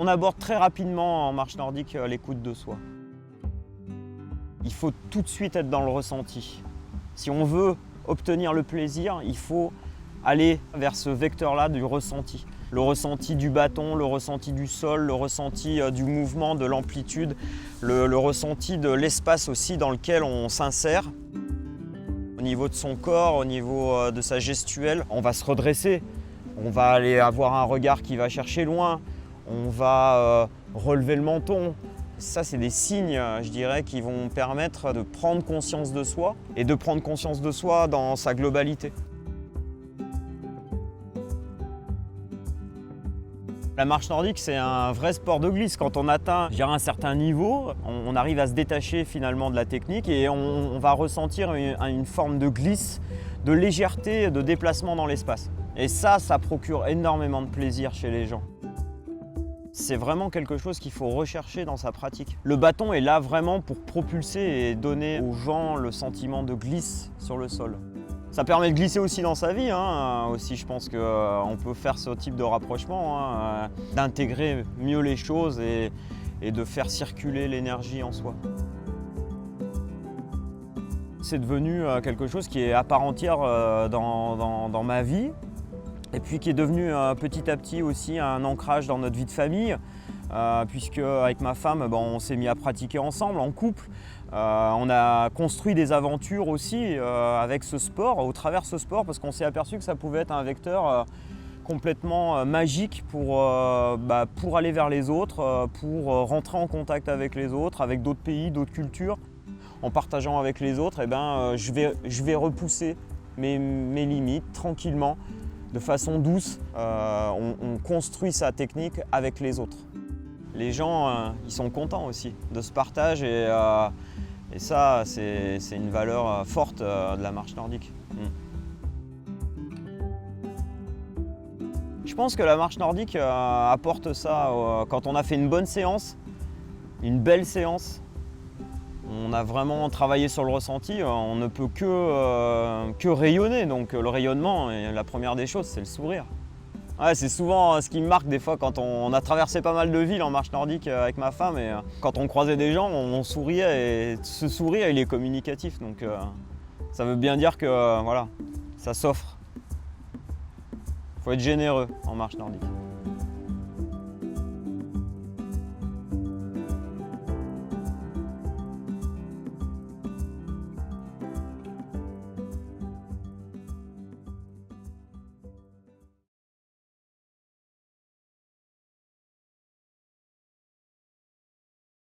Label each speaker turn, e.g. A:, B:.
A: On aborde très rapidement en marche nordique l'écoute de soi. Il faut tout de suite être dans le ressenti. Si on veut obtenir le plaisir, il faut aller vers ce vecteur-là du ressenti. Le ressenti du bâton, le ressenti du sol, le ressenti du mouvement, de l'amplitude, le ressenti de l'espace aussi dans lequel on s'insère. Au niveau de son corps, au niveau de sa gestuelle, on va se redresser. On va aller avoir un regard qui va chercher loin. On va relever le menton. Ça, c'est des signes, je dirais, qui vont permettre de prendre conscience de soi et de prendre conscience de soi dans sa globalité. La marche nordique, c'est un vrai sport de glisse. Quand on atteint un certain niveau, on arrive à se détacher finalement de la technique et on va ressentir une forme de glisse, de légèreté, de déplacement dans l'espace. Et ça procure énormément de plaisir chez les gens. C'est vraiment quelque chose qu'il faut rechercher dans sa pratique. Le bâton est là vraiment pour propulser et donner aux gens le sentiment de glisse sur le sol. Ça permet de glisser aussi dans sa vie, aussi je pense qu'on peut faire ce type de rapprochement, d'intégrer mieux les choses et de faire circuler l'énergie en soi. C'est devenu quelque chose qui est à part entière dans ma vie. Et puis qui est devenu petit à petit aussi un ancrage dans notre vie de famille, puisque avec ma femme, on s'est mis à pratiquer ensemble, en couple. On a construit des aventures aussi avec ce sport, au travers de ce sport, parce qu'on s'est aperçu que ça pouvait être un vecteur complètement magique pour aller vers les autres, pour rentrer en contact avec les autres, avec d'autres pays, d'autres cultures. En partageant avec les autres, je vais repousser mes limites tranquillement. De façon douce, on construit sa technique avec les autres. Les gens, ils sont contents aussi de ce partage et ça, c'est une valeur forte de la marche nordique. Je pense que la marche nordique apporte ça quand on a fait une bonne séance, une belle séance. On a vraiment travaillé sur le ressenti, on ne peut que rayonner. Donc le rayonnement, et la première des choses, c'est le sourire. Ouais, c'est souvent ce qui me marque des fois quand on a traversé pas mal de villes en marche nordique avec ma femme. Et quand on croisait des gens, on souriait et ce sourire, il est communicatif. Donc ça veut bien dire que voilà, ça s'offre. Il faut être généreux en marche nordique.